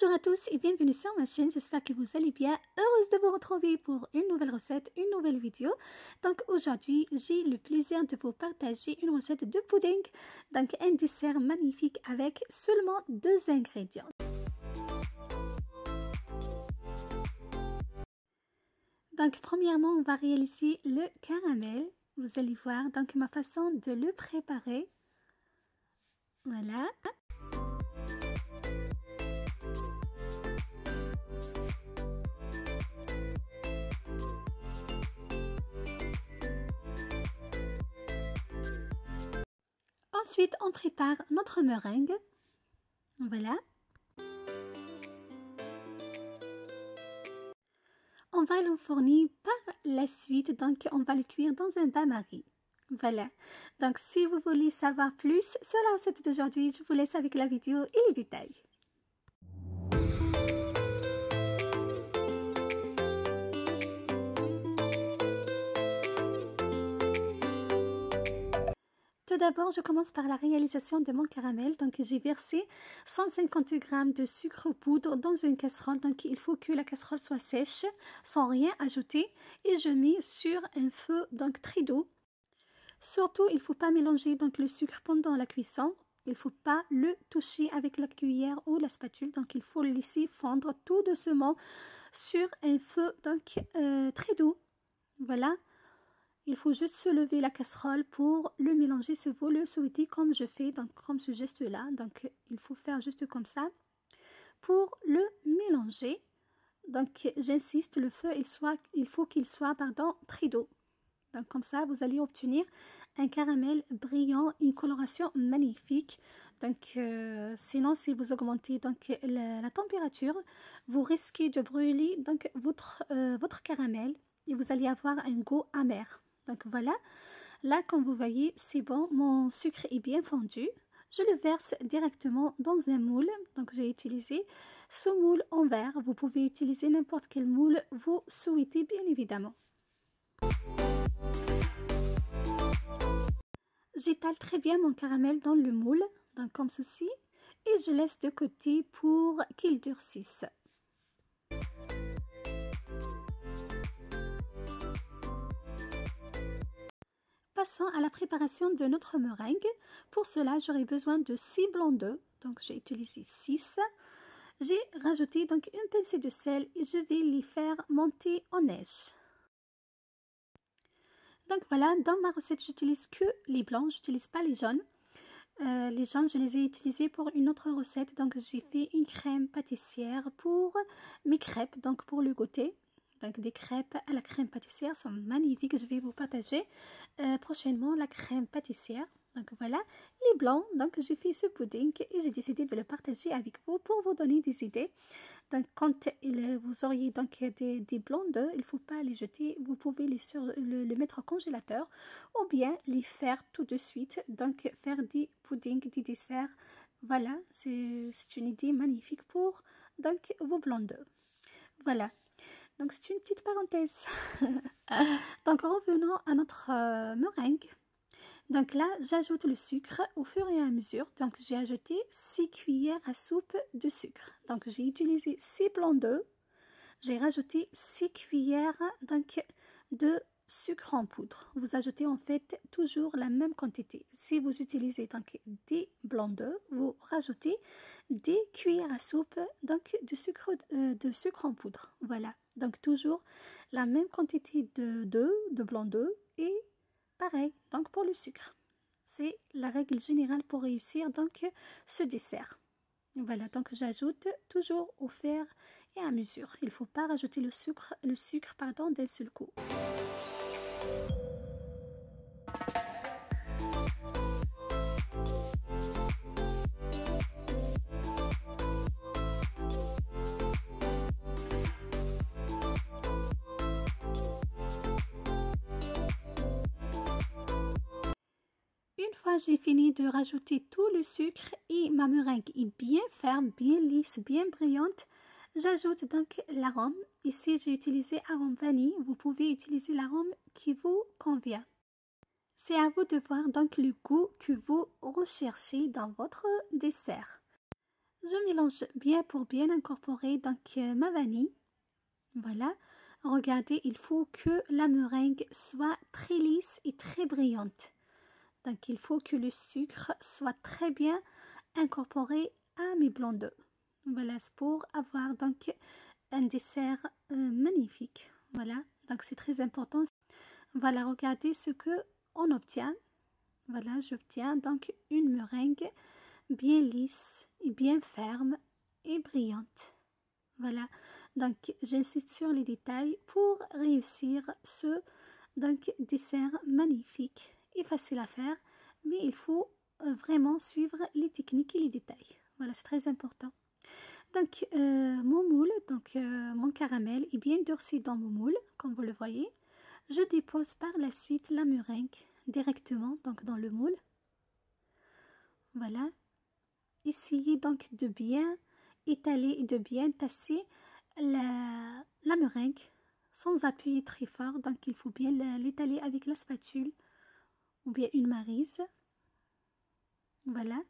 Bonjour à tous et bienvenue sur ma chaîne, j'espère que vous allez bien. Heureuse de vous retrouver pour une nouvelle recette, une nouvelle vidéo. Donc aujourd'hui, j'ai le plaisir de vous partager une recette de pudding. Donc un dessert magnifique avec seulement 2 ingrédients. Donc premièrement, on va réaliser le caramel. Vous allez voir donc ma façon de le préparer. Voilà. Ensuite, on prépare notre meringue. Voilà. On va l'enfourner par la suite, donc on va le cuire dans un bain-marie. Voilà. Donc si vous voulez savoir plus sur la recette d'aujourd'hui, je vous laisse avec la vidéo et les détails. Tout d'abord, je commence par la réalisation de mon caramel. Donc, j'ai versé 150 g de sucre poudre dans une casserole. Donc, il faut que la casserole soit sèche, sans rien ajouter. Et je mets sur un feu donc très doux. Surtout, il ne faut pas mélanger donc le sucre pendant la cuisson. Il ne faut pas le toucher avec la cuillère ou la spatule. Donc, il faut le laisser fondre tout doucement sur un feu donc très doux. Voilà. Il faut juste se lever la casserole pour le mélanger. Si vous le souhaitez comme je fais, donc comme ce geste là, donc il faut faire juste comme ça pour le mélanger. Donc j'insiste, le feu il faut qu'il soit très doux. Donc comme ça vous allez obtenir un caramel brillant, une coloration magnifique. Donc sinon si vous augmentez donc la température, vous risquez de brûler donc votre caramel et vous allez avoir un goût amer. Donc voilà, là comme vous voyez c'est bon, mon sucre est bien fondu. Je le verse directement dans un moule. Donc j'ai utilisé ce moule en verre. Vous pouvez utiliser n'importe quel moule vous souhaitez bien évidemment. J'étale très bien mon caramel dans le moule, donc comme ceci, et je laisse de côté pour qu'il durcisse. Passons à la préparation de notre meringue. Pour cela, j'aurai besoin de 6 blancs d'œufs. Donc, j'ai utilisé 6. J'ai rajouté donc une pincée de sel et je vais les faire monter en neige. Donc voilà, dans ma recette, j'utilise que les blancs, j'utilise pas les jaunes. Les jaunes, je les ai utilisés pour une autre recette. Donc, j'ai fait une crème pâtissière pour mes crêpes, donc pour le goûter. Donc des crêpes à la crème pâtissière sont magnifiques. Je vais vous partager prochainement la crème pâtissière. Donc voilà, les blancs. Donc j'ai fait ce pudding et j'ai décidé de le partager avec vous pour vous donner des idées. Donc quand vous auriez donc des blancs d'œufs, il ne faut pas les jeter. Vous pouvez le mettre au congélateur ou bien les faire tout de suite. Donc faire des puddings, des desserts. Voilà, c'est une idée magnifique pour donc vos blancs d'œufs. Voilà. Donc c'est une petite parenthèse. Donc revenons à notre meringue. Donc là j'ajoute le sucre au fur et à mesure. Donc j'ai ajouté 6 cuillères à soupe de sucre. Donc j'ai utilisé 6 blancs d'œufs. J'ai rajouté 6 cuillères donc de sucre en poudre. Vous ajoutez en fait toujours la même quantité. Si vous utilisez donc des blancs d'œufs, vous rajoutez des cuillères à soupe donc de sucre en poudre. Voilà. Donc toujours la même quantité de blanc d'œufs et pareil donc pour le sucre. C'est la règle générale pour réussir donc ce dessert. Voilà, donc j'ajoute toujours au fur et à mesure. Il ne faut pas rajouter le sucre d'un seul coup. Une fois j'ai fini de rajouter tout le sucre et ma meringue est bien ferme, bien lisse, bien brillante, j'ajoute donc l'arôme. Ici j'ai utilisé arôme vanille, vous pouvez utiliser l'arôme qui vous convient. C'est à vous de voir donc le goût que vous recherchez dans votre dessert. Je mélange bien pour bien incorporer donc ma vanille. Voilà, regardez, il faut que la meringue soit très lisse et très brillante. Donc il faut que le sucre soit très bien incorporé à mes blancs d'œufs. Voilà, c'est pour avoir donc un dessert magnifique. Voilà, donc c'est très important. Voilà, regardez ce que on obtient. Voilà, j'obtiens donc une meringue bien lisse et bien ferme et brillante. Voilà, donc j'insiste sur les détails pour réussir ce donc dessert magnifique et facile à faire, mais il faut vraiment suivre les techniques et les détails. Voilà, c'est très important. Donc mon moule, donc mon caramel est bien durci dans mon moule, comme vous le voyez. Je dépose par la suite la meringue directement donc dans le moule. Voilà. Essayez donc de bien étaler et de bien tasser la meringue sans appuyer très fort. Donc il faut bien l'étaler avec la spatule ou bien une maryse. Voilà.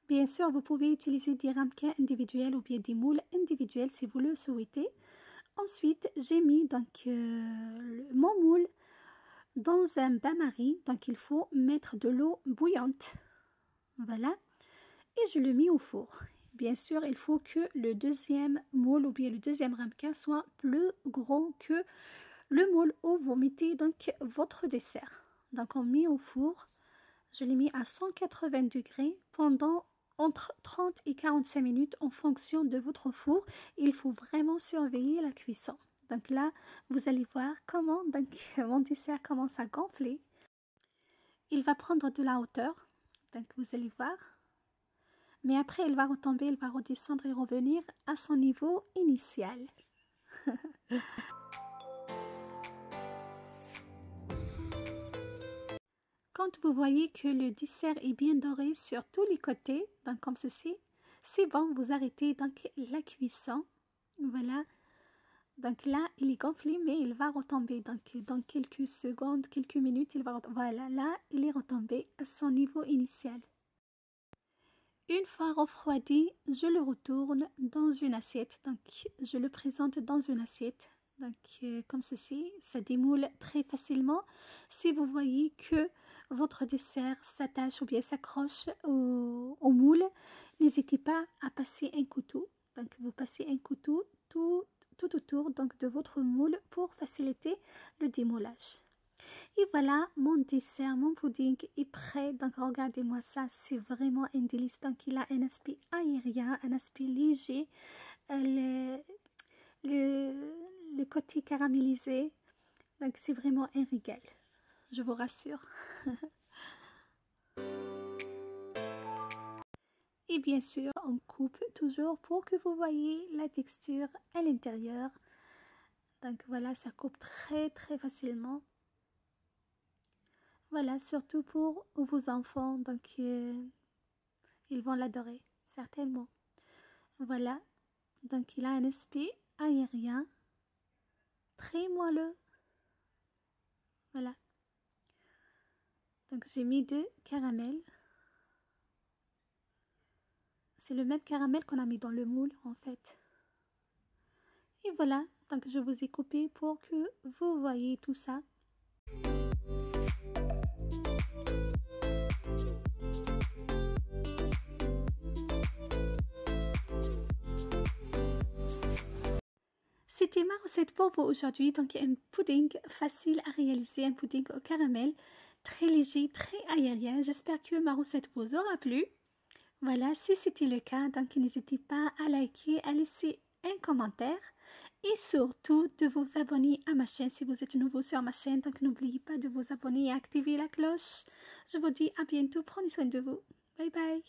Bien sûr, vous pouvez utiliser des ramequins individuels ou bien des moules individuels si vous le souhaitez. Ensuite, j'ai mis donc mon moule dans un bain-marie. Donc il faut mettre de l'eau bouillante. Voilà. Et je le mets au four. Bien sûr, il faut que le deuxième moule ou bien le deuxième ramequin soit plus gros que le moule où vous mettez donc votre dessert. Donc on met au four. Je l'ai mis à 180 degrés pendant entre 30 et 45 minutes en fonction de votre four. Il faut vraiment surveiller la cuisson. Donc là, vous allez voir comment donc, mon dessert commence à gonfler. Il va prendre de la hauteur. Donc vous allez voir. Mais après, il va retomber, il va redescendre et revenir à son niveau initial. Quand vous voyez que le dessert est bien doré sur tous les côtés, donc comme ceci, c'est bon, vous arrêtez donc la cuisson. Voilà. Donc là, il est gonflé, mais il va retomber. Donc dans quelques secondes, quelques minutes, il va retomber. Voilà, là, il est retombé à son niveau initial. Une fois refroidi, je le retourne dans une assiette. Donc, je le présente dans une assiette. Donc, comme ceci, ça démoule très facilement. Si vous voyez que votre dessert s'attache ou bien s'accroche au moule, n'hésitez pas à passer un couteau. Donc, vous passez un couteau tout autour donc, de votre moule pour faciliter le démoulage. Et voilà, mon dessert, mon pudding est prêt. Donc, regardez-moi ça, c'est vraiment un délice. Donc, il a un aspect aérien, un aspect léger, le côté caramélisé. Donc, c'est vraiment un régal, je vous rassure. Et bien sûr, on coupe toujours pour que vous voyez la texture à l'intérieur. Donc, voilà, ça coupe très facilement. Voilà, surtout pour vos enfants, donc ils vont l'adorer, certainement. Voilà, donc il a un aspect aérien, très moelleux. Voilà. Donc j'ai mis de caramel. C'est le même caramel qu'on a mis dans le moule en fait. Et voilà, donc je vous ai coupé pour que vous voyez tout ça. C'était ma recette pour vous aujourd'hui, donc un pudding facile à réaliser, un pudding au caramel, très léger, très aérien. J'espère que ma recette vous aura plu. Voilà, si c'était le cas, donc n'hésitez pas à liker, à laisser un commentaire et surtout de vous abonner à ma chaîne si vous êtes nouveau sur ma chaîne. Donc n'oubliez pas de vous abonner et activer la cloche. Je vous dis à bientôt, prenez soin de vous. Bye bye.